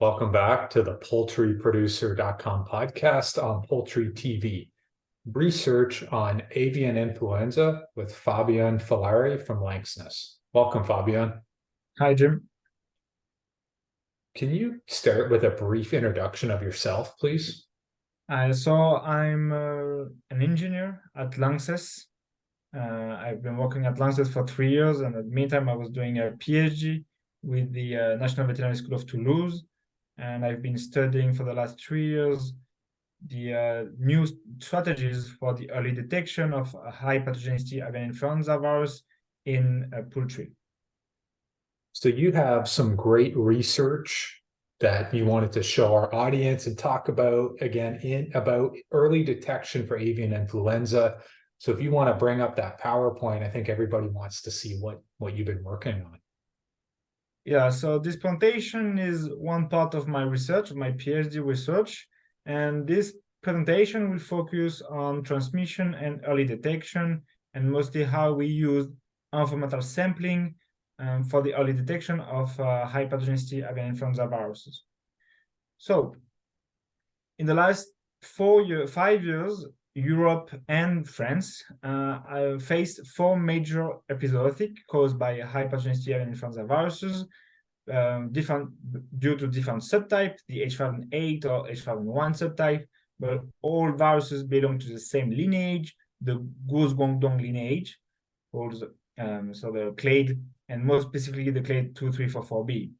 Welcome back to the poultryproducer.com podcast on Poultry TV. Research on avian influenza with Fabian Filaire from Lanxess. Welcome, Fabian. Hi, Jim. Can you start with a brief introduction of yourself, please? So I'm an engineer at Lanxess. I've been working at Lanxess for 3 years, and in the meantime, I was doing a PhD with the National Veterinary School of Toulouse, and I've been studying for the last 3 years the new strategies for the early detection of high pathogenicity avian influenza virus in poultry. So you have some great research that you wanted to show our audience and talk about about early detection for avian influenza. So if you want to bring up that PowerPoint, I think everybody wants to see what you've been working on. Yeah, so this presentation is one part of my research, my PhD research, and this presentation will focus on transmission and early detection, and mostly how we use environmental sampling for the early detection of high pathogenicity avian influenza viruses. So, in the last 5 years, Europe and France faced 4 major epizootic caused by high pathogenicity avian influenza viruses, different due to different subtypes, the H5N8 or H5N1 subtype, but all viruses belong to the same lineage, the Gauss-Guangdong lineage, called so the clade, and more specifically the clade 2344B.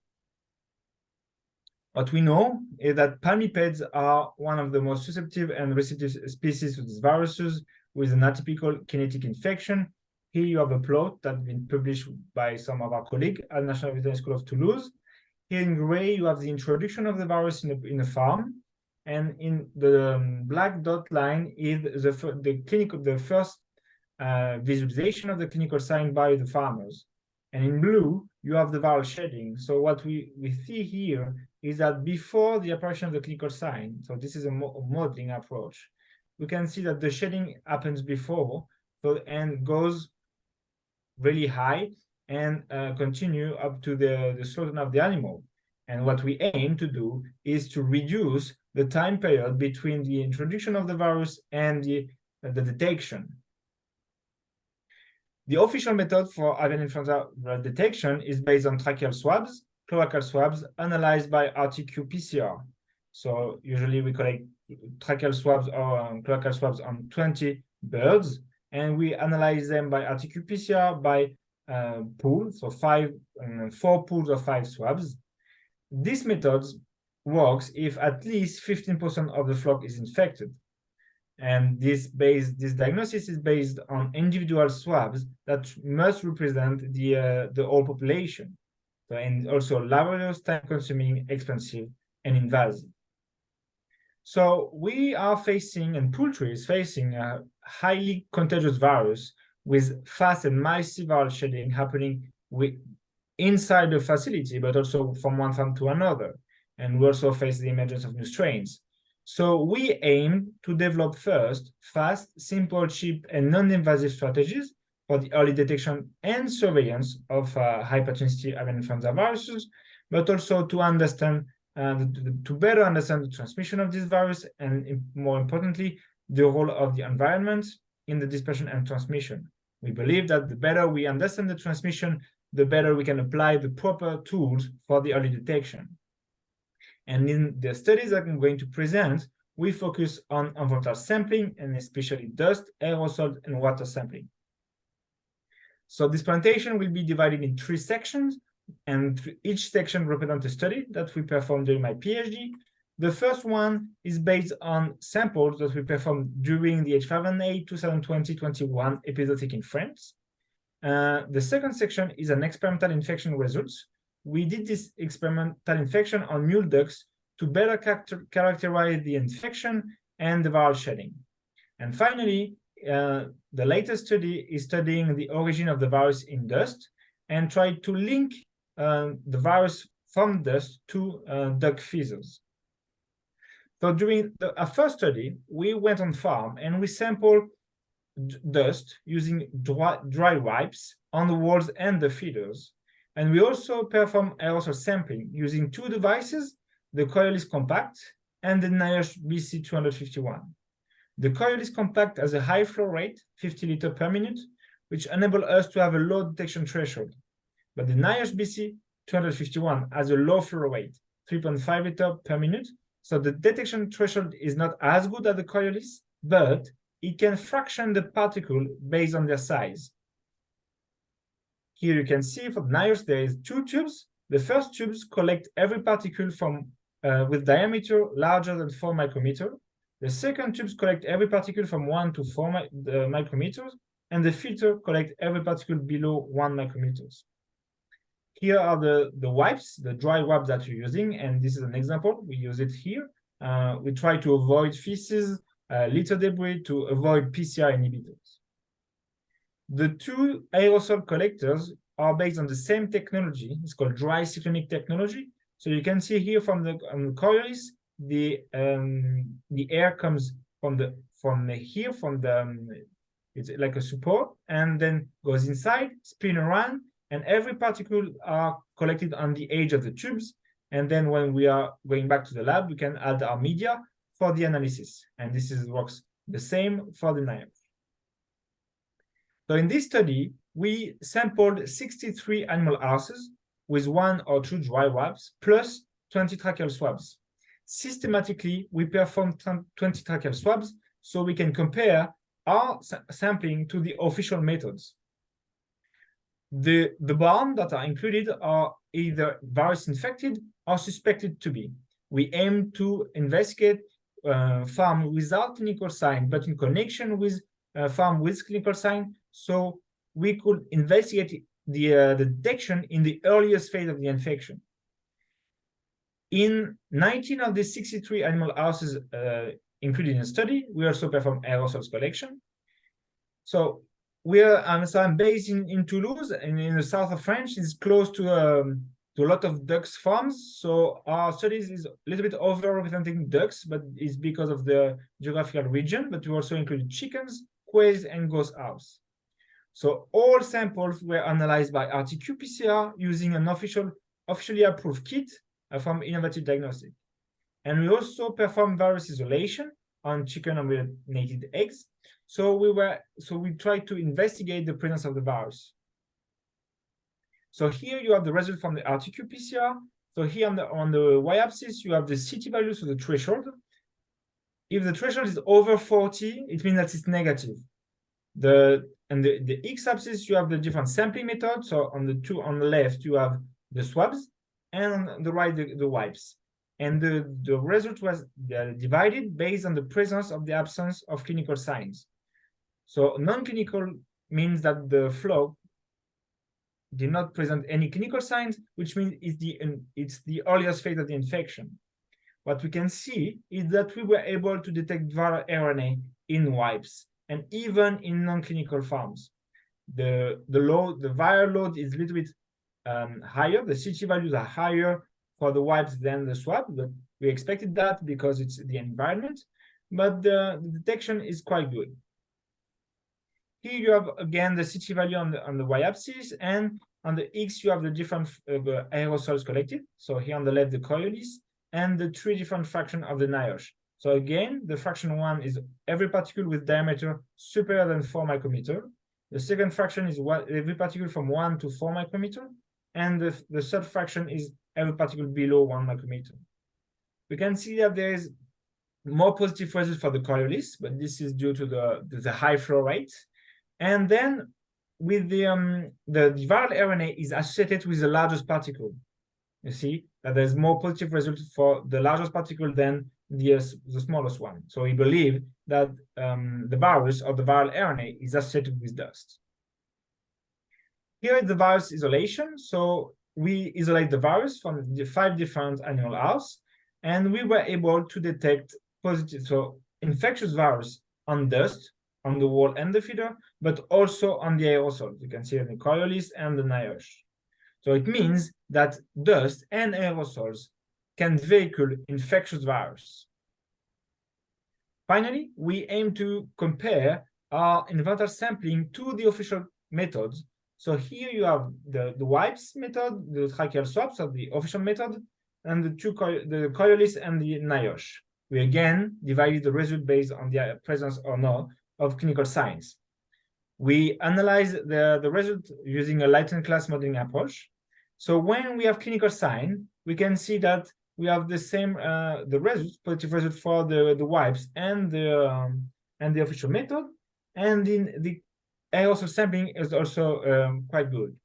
What we know is that palmipeds are one of the most susceptible and receptive species to these viruses with an atypical kinetic infection. Here you have a plot that's been published by some of our colleagues at the National Veterinary School of Toulouse. Here in gray, you have the introduction of the virus in a farm, and in the black dot line is the first visualization of the clinical sign by the farmers. And in blue, you have the viral shedding. So what we see here is that before the apparition of the clinical sign, so this is a modeling approach, we can see that the shedding happens before, and goes really high and continue up to the slaughter of the animal. And what we aim to do is to reduce the time period between the introduction of the virus and the detection. The official method for avian influenza detection is based on tracheal swabs, cloacal swabs analyzed by RT-qPCR. So usually we collect tracheal swabs or cloacal swabs on 20 birds, and we analyze them by RT-qPCR by pools, so 4 pools of 5 swabs. This method works if at least 15% of the flock is infected. And this diagnosis is based on individual swabs that must represent the whole population. So, and also laborious, time-consuming, expensive, and invasive. So we are facing, and poultry is facing, a highly contagious virus with fast and massive viral shedding happening inside the facility, but also from one farm to another. And we also face the emergence of new strains. So we aim to develop first fast, simple, cheap, and non-invasive strategies for the early detection and surveillance of high pathogenicity avian influenza viruses, but also to understand, to better understand the transmission of this virus, and more importantly, the role of the environment in the dispersion and transmission. We believe that the better we understand the transmission, the better we can apply the proper tools for the early detection. And in the studies that I'm going to present, we focus on environmental sampling, and especially dust, aerosol, and water sampling. So this presentation will be divided in 3 sections, and each section represents a study that we performed during my PhD. The first one is based on samples that we performed during the H5N8 2020-21 epizootic in France. The second section is an experimental infection results. We did this experimental infection on mule ducks to better characterize the infection and the viral shedding. And finally, the latest study is studying the origin of the virus in dust and try to link the virus from dust to duck feathers. So during our first study, we went on farm and we sampled dust using dry wipes on the walls and the feeders. And we also perform aerosol sampling using 2 devices the Coriolis compact, and the NIOSH BC251. The Coriolis compact has a high flow rate, 50 liters per minute, which enables us to have a low detection threshold. But the NIOSH BC251 has a low flow rate, 3.5 liters per minute, so the detection threshold is not as good as the Coriolis, but it can fraction the particle based on their size. Here you can see for NIOSH there is two tubes. The first tubes collect every particle from with diameter larger than 4 micrometers. The second tubes collect every particle from 1 to 4 micrometers, and the filter collect every particle below 1 micrometers. Here are the wipes, the dry wipes that you're using, and this is an example. We use it here. We try to avoid feces, litter debris to avoid PCR inhibitors. The two aerosol collectors are based on the same technology. It's called dry cyclonic technology. So you can see here from the Coriolis, the air comes it's like a support, and then goes inside, spin around, and every particle are collected on the edge of the tubes. And then when we are going back to the lab, we can add our media for the analysis. And this works the same for the NIOSH. So in this study, we sampled 63 animal houses with 1 or 2 dry wipes plus 20 tracheal swabs. Systematically, we performed 20 tracheal swabs so we can compare our sampling to the official methods. The barn that are included are either virus infected or suspected to be. We aim to investigate farm without clinical sign, but in connection with farm with clinical sign, so we could investigate the detection in the earliest phase of the infection. In 19 of the 63 animal houses included in the study, we also performed aerosols collection. So I'm based in Toulouse, and in the south of France. It's close to a lot of ducks farms. So our studies is a little bit overrepresenting ducks, but it's because of the geographical region. But we also included chickens, quails, and ghost owls. So all samples were analyzed by RT-qPCR using an officially approved kit from Innovative Diagnostic. And we also performed virus isolation on chicken embryonated eggs. So we tried to investigate the presence of the virus. So here you have the result from the RT-qPCR. So here on the y-axis, you have the CT value, so the threshold. If the threshold is over 40, it means that it's negative. The x-axis, you have the different sampling methods. So on the left, you have the swabs, and on the right, the wipes. And the result was divided based on the presence of the absence of clinical signs. So non-clinical means that the flow did not present any clinical signs, which means it's the earliest phase of the infection. What we can see is that we were able to detect viral RNA in wipes and even in non-clinical farms. The viral load is a little bit higher. The CT values are higher for the wipes than the swab, but we expected that because it's the environment. But the detection is quite good. Here you have again the CT value on the y-axis, and on the x you have the different aerosols collected. So here on the left the Coriolis, and the 3 different fractions of the NIOSH. So again, the fraction 1 is every particle with diameter superior than 4 micrometers. The second fraction is every particle from 1 to 4 micrometers, and the third fraction is every particle below 1 micrometer. We can see that there is more positive results for the Coriolis, but this is due to the high flow rate. And then with the viral RNA is associated with the largest particle. You see that there's more positive results for the largest particle than the smallest one. So we believe that the virus or the viral RNA is associated with dust. Here is the virus isolation. So we isolate the virus from the 5 different animal houses, and we were able to detect positive, so infectious virus on dust, on the wall and the feeder, but also on the aerosol. You can see in the Coriolis and the NIOSH. So it means that dust and aerosols can vehicle infectious virus. Finally, we aim to compare our environmental sampling to the official methods. So here you have the wipes method, the tracheal swabs of the official method, and the Coriolis and the NIOSH. We again divided the result based on the presence or no of clinical signs. We analyze the result using a Lighten class modeling approach. So when we have clinical sign, we can see that we have the same the results, positive result for the wipes and the official method, and in the aerosol sampling is also quite good.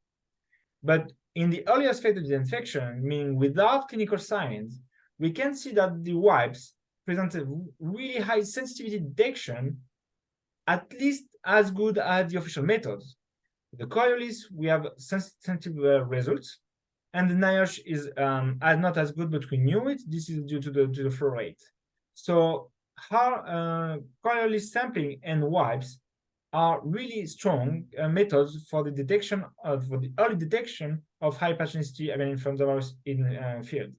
But in the earliest phase of the infection, meaning without clinical signs, we can see that the wipes present a really high sensitivity detection, at least as good as the official methods. The Coriolis, we have sensitive results, and the NIOSH is not as good, but we knew it. This is due to the flow rate. So how Coriolis sampling and wipes are really strong methods for the detection of the early detection of high pathogenicity avian influenza virus in field.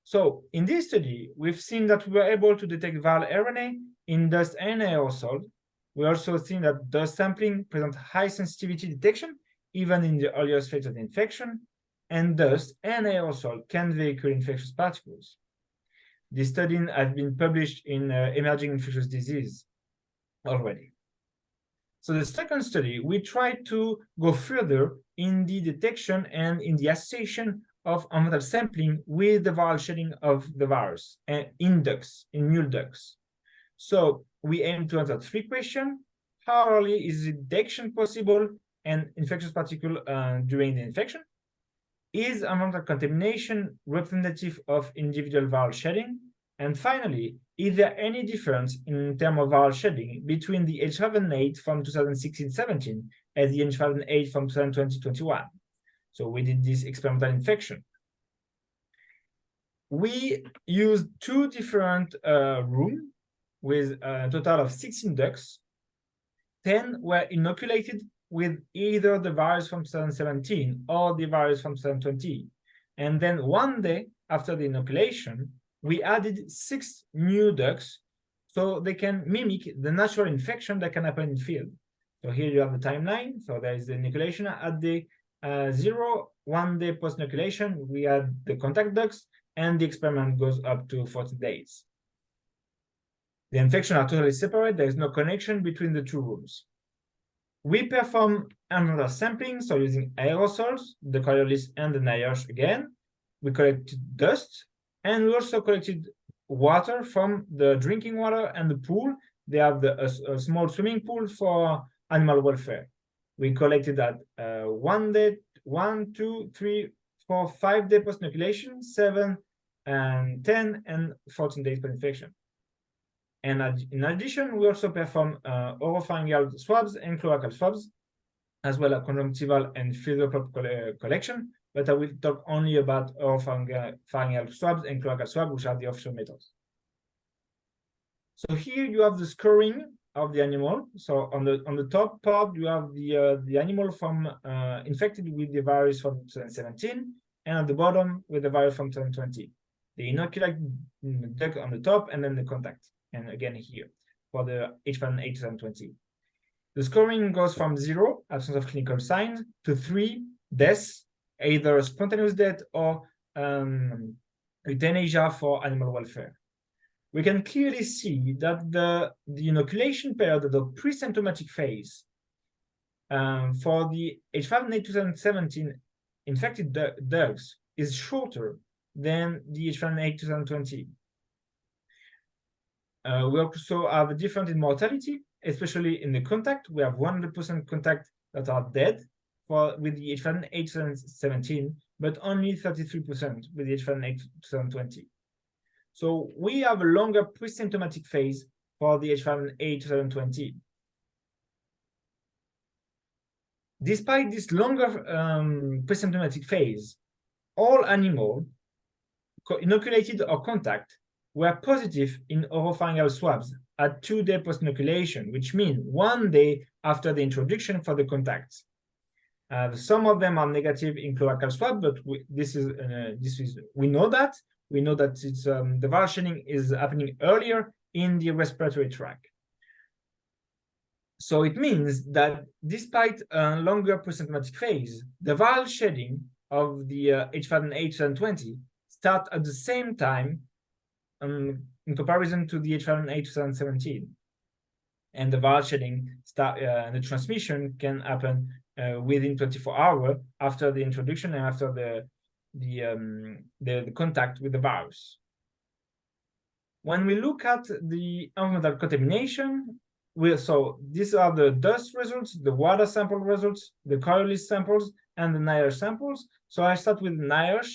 So in this study, we've seen that we were able to detect viral RNA in dust and aerosol. We also seen that dust sampling present high sensitivity detection even in the earliest phase of the infection, and dust and aerosol can vehicle infectious particles. This study has been published in Emerging Infectious Disease already. So the second study, we tried to go further in the detection and in the association of environmental sampling with the viral shedding of the virus in ducks, in mule ducks. So we aim to answer 3 questions. How early is the detection possible and infectious particle during the infection? Is environmental contamination representative of individual viral shedding? And finally, is there any difference in terms of viral shedding between the H5N8 from 2016-17 and the H5N8 from 2020-21? So we did this experimental infection. We used 2 different rooms with a total of 16 ducks. 10 were inoculated with either the virus from 2017 or the virus from 2020. And then 1 day after the inoculation, we added 6 new ducks so they can mimic the natural infection that can happen in field. So here you have the timeline. So there is the inoculation at the 1 day post-inoculation. We add the contact ducks, and the experiment goes up to 40 days. The infections are totally separate. There is no connection between the 2 rooms. We perform environmental sampling, so using aerosols, the Coriolis and the NIOSH again. We collected dust, and we also collected water from the drinking water and the pool. They have a small swimming pool for animal welfare. We collected that 1 day, 1, 2, 3, 4, 5 day post-inoculation, 7, and 10, and 14 days post-infection. And in addition, we also perform oropharyngeal swabs and cloacal swabs, as well as conjunctival and feather pulp collection. But I will talk only about oropharyngeal swabs and cloacal swabs, which are the official methods. So here you have the scoring of the animal. So on the top part, you have the animal from infected with the virus from 2017, and at the bottom with the virus from 2020. The inoculated duck on the top, and then the contact. And again here for the H5N8 2020. The scoring goes from 0, absence of clinical signs, to 3, deaths, either spontaneous death or euthanasia for animal welfare. We can clearly see that the inoculation period of the pre-symptomatic phase for the H5N8 2017 infected dogs is shorter than the H5N8 2020. We also have a difference in mortality, especially in the contact. We have 100% contact that are dead with the H5N8 2017, but only 33% with the H5N8 2020. So we have a longer pre-symptomatic phase for the H5N8 2020. Despite this longer pre-symptomatic phase, all animals inoculated or contact were positive in oropharyngeal swabs at 2 days post-inoculation, which means 1 day after the introduction for the contacts. Some of them are negative in cloacal swab, but we know that. We know that it's the viral shedding is happening earlier in the respiratory tract. So it means that despite a longer pre-symptomatic phase, the viral shedding of the H5N8 2020 start at the same time in comparison to the H5N8 2017. And the viral shedding the transmission can happen within 24 hours after the introduction and after the contact with the virus. When we look at the environmental contamination, so these are the dust results, the water sample results, the Coriolis samples, and the NIOSH samples. So I start with NIOSH.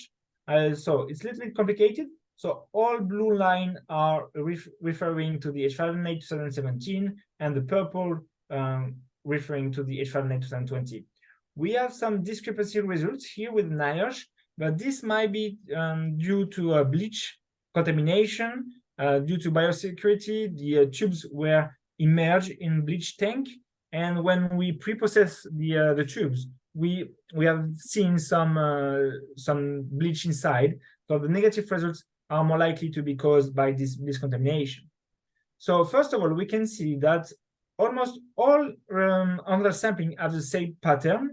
So it's a little bit complicated. So all blue line are referring to the H5N8 2017, and the purple referring to the H5N8 2020. We have some discrepancy results here with NIOSH, but this might be due to bleach contamination, due to biosecurity. The tubes were immersed in bleach tank, and when we pre-process the tubes, we have seen some bleach inside. So the negative results are more likely to be caused by this contamination. So first of all, we can see that almost all environmental sampling have the same pattern.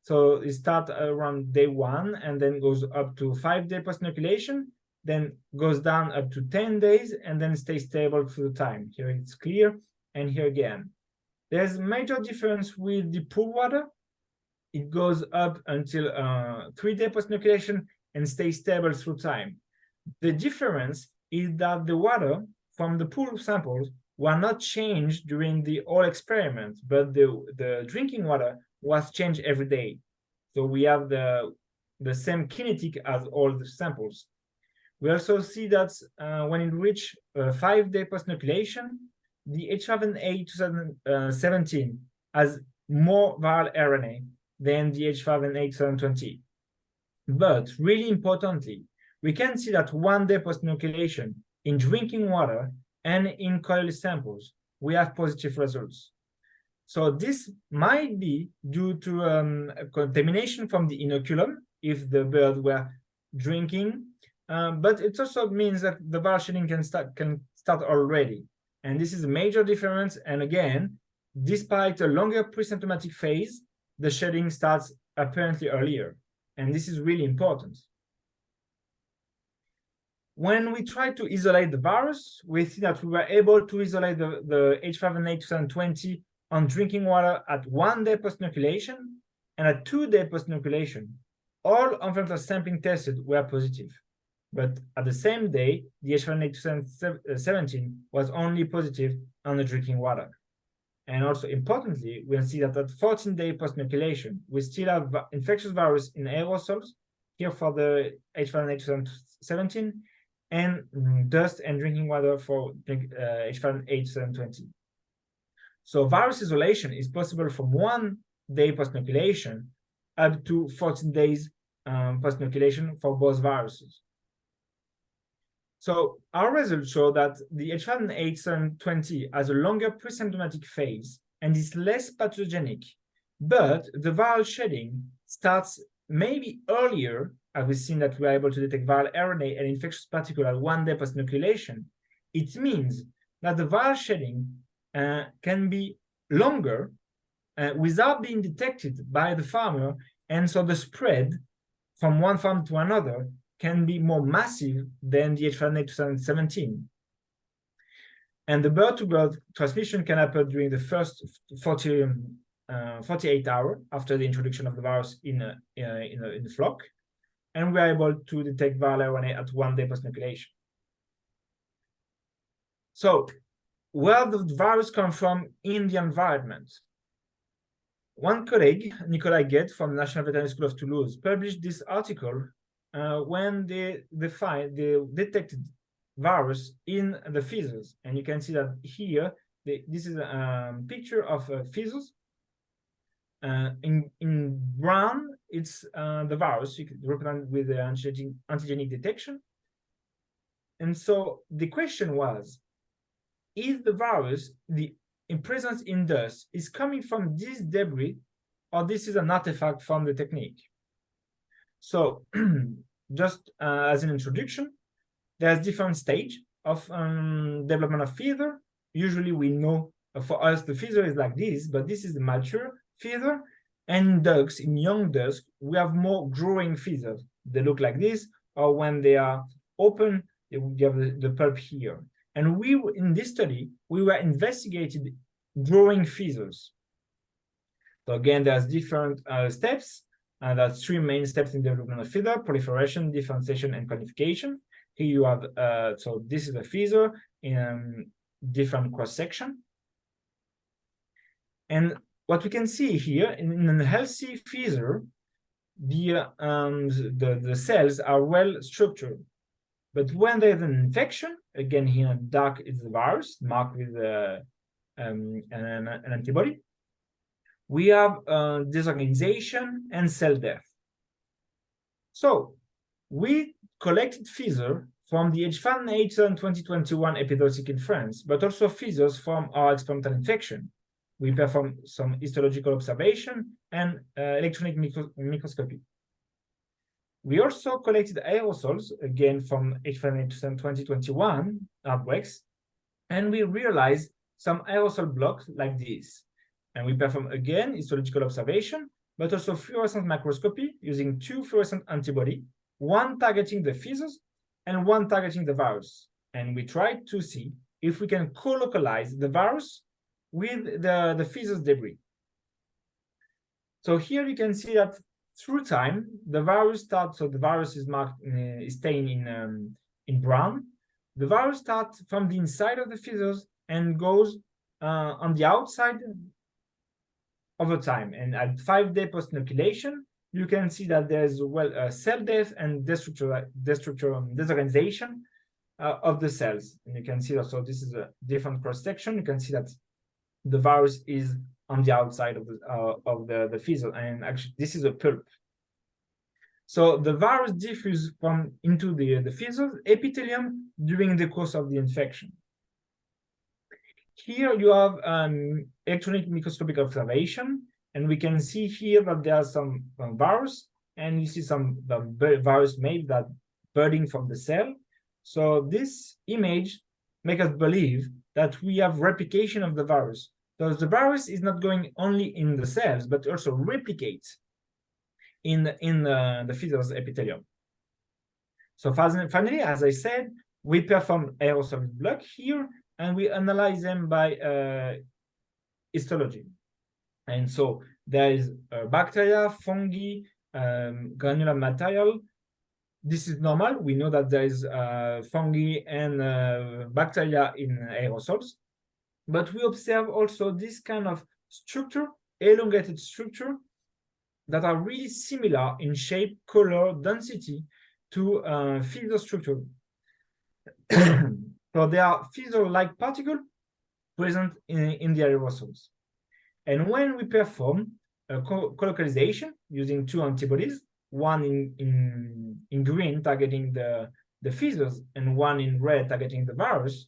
So it starts around day 1 and then goes up to 5 days post-inoculation, then goes down up to 10 days and then stays stable through time. Here it's clear, and here again. There's a major difference with the pool water. It goes up until 3 days post-inoculation and stays stable through time. The difference is that the water from the pool samples were not changed during the whole experiment, but the drinking water was changed every day. So we have the same kinetic as all the samples. We also see that when it reaches 5 days post-inoculation, the H5N8 2017 has more viral RNA than the H5N8 2020. But really importantly, we can see that 1 day post-inoculation in drinking water and in Coriolis samples, we have positive results. So this might be due to contamination from the inoculum if the bird were drinking, but it also means that the viral shedding can start already. And this is a major difference. And again, despite a longer pre-symptomatic phase, the shedding starts apparently earlier. And this is really important. When we try to isolate the virus, we see that we were able to isolate the H5N8 2020 on drinking water at 1 day post-inoculation, and at 2 days post-inoculation, all environmental sampling tested were positive. But at the same day, the H5N8 2017 was only positive on the drinking water. And also importantly, we'll see that at 14 days post-inoculation, we still have infectious virus in aerosols, here for the H5N8 2017, and dust and drinking water for H5N8 2020. So virus isolation is possible from 1 day post-inoculation up to 14 days post-inoculation for both viruses. So our results show that the H5N8 2020 has a longer pre-symptomatic phase and is less pathogenic, but the viral shedding starts maybe earlier. As we've seen that we are able to detect viral RNA and infectious particles at 1 day post-inoculation. It means that the viral shedding can be longer without being detected by the farmer, and so the spread from one farm to another can be more massive than the H5N8 2017. And the bird-to-bird transmission can happen during the first 48 hours after the introduction of the virus in the flock. And we are able to detect viral RNA at 1 day post-inoculation. So, where does the virus come from in the environment? One colleague, Nicolas Guette from the National Veterinary School of Toulouse, published this article when they detected virus in the feathers. And you can see that here, this is a picture of feathers. In brown, it's the virus. You can represent with the antigenic detection. And so the question was, is the virus, the presence in dust, is coming from this debris, or this is an artifact from the technique? So just as an introduction, there's different stage of development of feather. Usually we know, for us, the feather is like this, but this is the mature feather. And in ducks, in young ducks, we have more growing feathers. They look like this, or when they are open, you have the pulp here. And in this study, we were investigating growing feathers. So again, there's different steps. There's 3 main steps in development of feather: proliferation, differentiation, and conification. Here you have, so this is a feather in different cross-section. And what we can see here, in a healthy feather, the cells are well structured. But when there's an infection, again here in dark is the virus marked with an antibody, we have disorganization and cell death. So we collected feather from the H5N8 2021 epidemic in France, but also feathers from our experimental infection. We performed some histological observation and electronic microscopy. We also collected aerosols, again from H5N8 2021 outbreaks, and we realized some aerosol blocks like this. And we perform again histological observation, but also fluorescent microscopy using 2 fluorescent antibodies, one targeting the feathers and one targeting the virus. And we tried to see if we can co-localize the virus with the feathers debris. So here you can see that through time, the virus starts, so the virus is marked, is stained in brown. The virus starts from the inside of the feathers and goes on the outside over time. And at 5-day post-inoculation, you can see that there's cell death and disorganization of the cells. And you can see that, so this is a different cross-section. You can see that the virus is on the outside of the feather, and actually this is a pulp. So the virus diffuses into the feather epithelium during the course of the infection. Here you have electronic microscopic observation, and we can see here that there are some virus, and you see some virus made that budding from the cell. So this image makes us believe that we have replication of the virus. So the virus is not going only in the cells, but also replicates in the feathers epithelium. So finally, as I said, we perform aerosol block here, and we analyze them by histology. And so there is bacteria, fungi, granular material. This is normal. We know that there is fungi and bacteria in aerosols. But we observe also this kind of structure, elongated structure, that are really similar in shape, color, density to feather structure. So there are feather-like particles present in the aerosols. And when we perform colocalization using 2 antibodies, one in green targeting the feathers and one in red targeting the virus,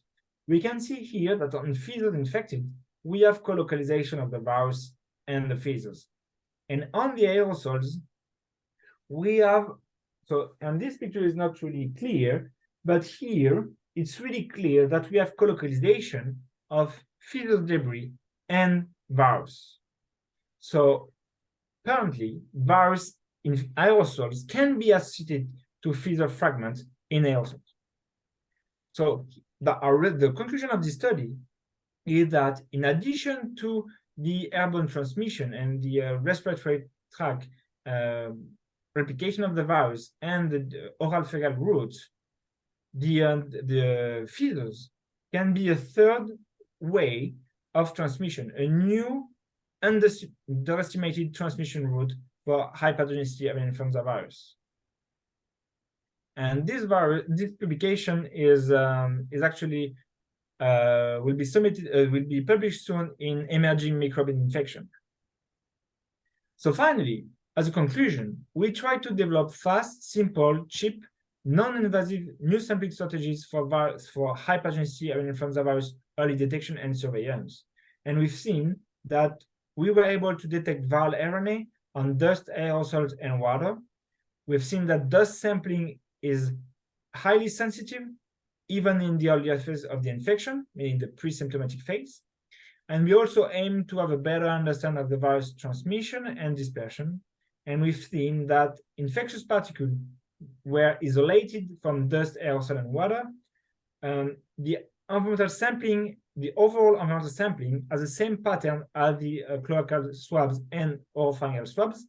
we can see here that on feathers infected, we have colocalization of the virus and the feathers. And on the aerosols, we have, so, and this picture is not really clear, but here it's really clear that we have colocalization of feather debris and virus. So apparently, virus in aerosols can be associated to feather fragments in aerosols. So the conclusion of this study is that in addition to the airborne transmission and the respiratory tract replication of the virus and the oral fecal routes, the feathers can be a third way of transmission, a new underestimated transmission route for high pathogenicity avian influenza virus. And this publication is actually will be published soon in Emerging Microbial Infection. So finally, as a conclusion, we try to develop fast, simple, cheap, non-invasive new sampling strategies for high pathogenicity avian influenza virus early detection and surveillance. And we've seen that we were able to detect viral RNA on dust, aerosols, and water. We've seen that dust sampling is highly sensitive, even in the earlier phase of the infection, meaning the pre-symptomatic phase. And we also aim to have a better understanding of the virus transmission and dispersion. And we've seen that infectious particles were isolated from dust, aerosol, and water. The environmental sampling, the overall environmental sampling, has the same pattern as the cloacal swabs and oropharyngeal swabs.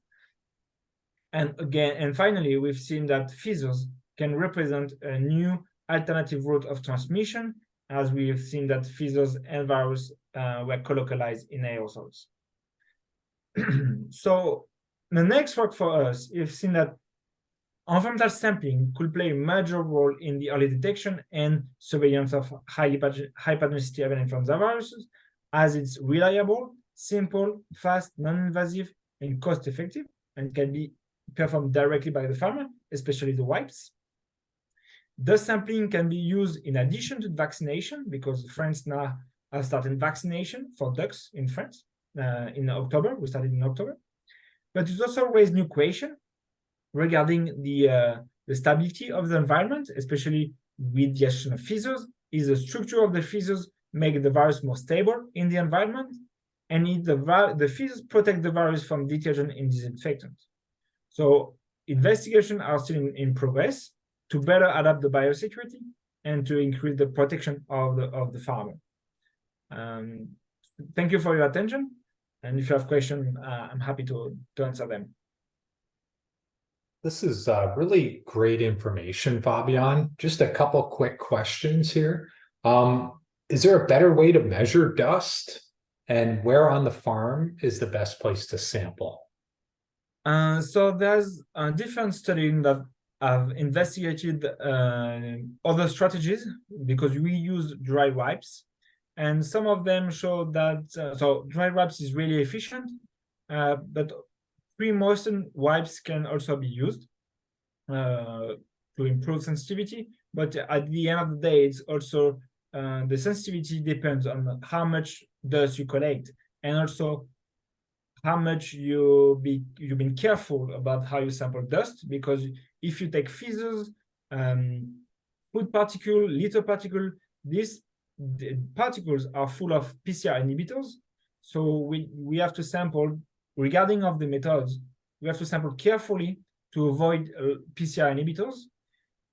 And again, and finally, we've seen that feathers can represent a new alternative route of transmission, as we've seen that feathers and virus were colocalized in aerosols. So the next work for us, we've seen that environmental sampling could play a major role in the early detection and surveillance of high pathogenicity avian influenza viruses, as it's reliable, simple, fast, non-invasive, and cost-effective, and can be performed directly by the farmer, especially the wipes. Dust sampling can be used in addition to vaccination, because France now has started vaccination for ducks in France in October. We started in October. But it also raised new questions regarding the stability of the environment, especially with the addition of feathers. Is the structure of the feathers make the virus more stable in the environment? And if the feathers protect the virus from detergent and disinfectant? So investigations are still in progress to better adapt the biosecurity and to increase the protection of the farmer. Thank you for your attention. And if you have questions, I'm happy to answer them. This is really great information, Fabian. Just a couple quick questions here. Is there a better way to measure dust? And where on the farm is the best place to sample? So there's different studies that have investigated other strategies, because we use dry wipes, and some of them show that so dry wipes is really efficient, but pre-moistened wipes can also be used to improve sensitivity. But at the end of the day, it's also the sensitivity depends on how much dust you collect, and also how much you've been careful about how you sample dust. Because if you take feathers, food particle, litter particle, the particles are full of PCR inhibitors. So we have to sample, regarding of the methods, we have to sample carefully to avoid PCR inhibitors.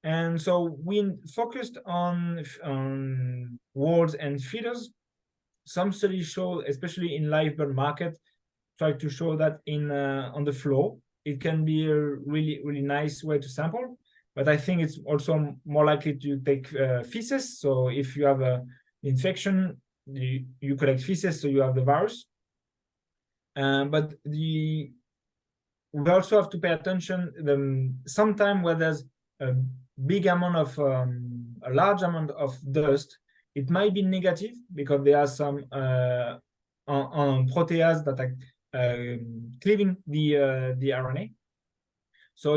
And so we focused on wards and feeders. Some studies show, especially in live bird market, try to show that on the floor, it can be a really nice way to sample. But I think it's also more likely to take feces. So if you have an infection, you collect feces, so you have the virus. But we also have to pay attention sometime where there's a big amount of a large amount of dust, it might be negative because there are some proteases that are cleaving the RNA. So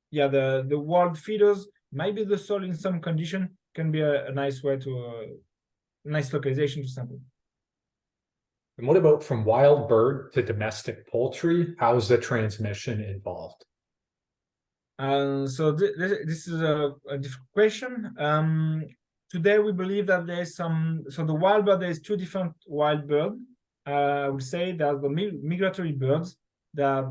the wild feeders, maybe the soil in some condition can be a nice way to nice localization to sample. And what about from wild bird to domestic poultry? How's the transmission involved? So this is a different question. Today we believe that there's the wild bird, there's two different wild birds. I would say that the migratory birds that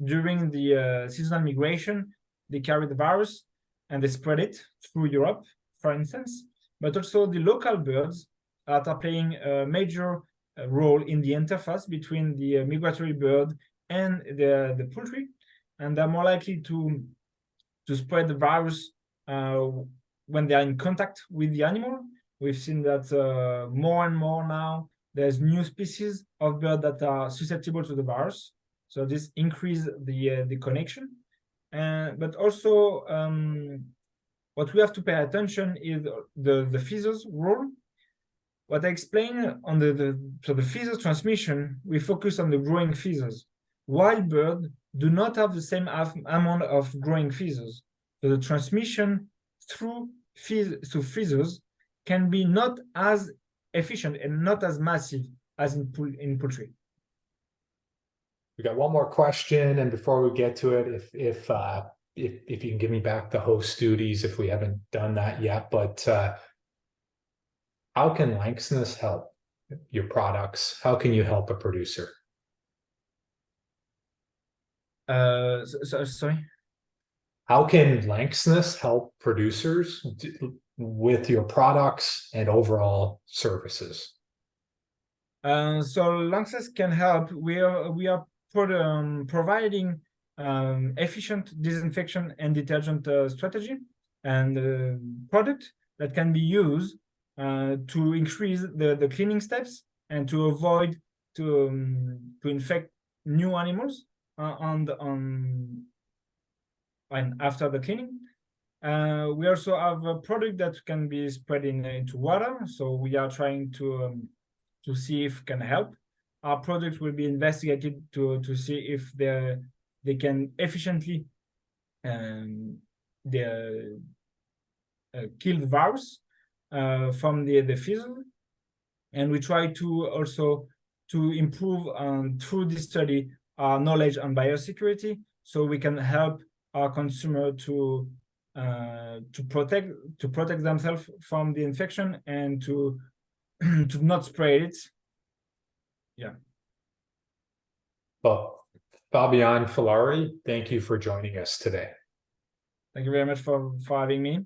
during the seasonal migration, they carry the virus and they spread it through Europe, for instance, but also the local birds that are playing a major role in the interface between the migratory bird and the poultry, and they're more likely to spread the virus when they are in contact with the animal. We've seen that more and more now, there's new species of bird that are susceptible to the virus. So this increases the connection. But also, what we have to pay attention is the feathers role. What I explained on the feathers transmission, we focus on the growing feathers. Wild birds do not have the same amount of growing feathers. So the transmission through feathers can be not as efficient and not as massive as in poultry. We got one more question, and before we get to it, if you can give me back the host duties if we haven't done that yet, but how can Lanxess help? your products? How can you help a producer? Sorry. How can Lanxess help producers with your products and overall services? So Lanxess can help. We are providing efficient disinfection and detergent strategy and product that can be used to increase the cleaning steps and to avoid to infect new animals on and after the cleaning. We also have a product that can be spread into water. So we are trying to see if can help. Our product will be investigated to see if they can efficiently kill the virus from the fecal. And we try to also to improve through this study our knowledge on biosecurity, so we can help our consumer to protect themselves from the infection and to to not spread it. Yeah. Well, Fabian Filaire, thank you for joining us today. Thank you very much for having me.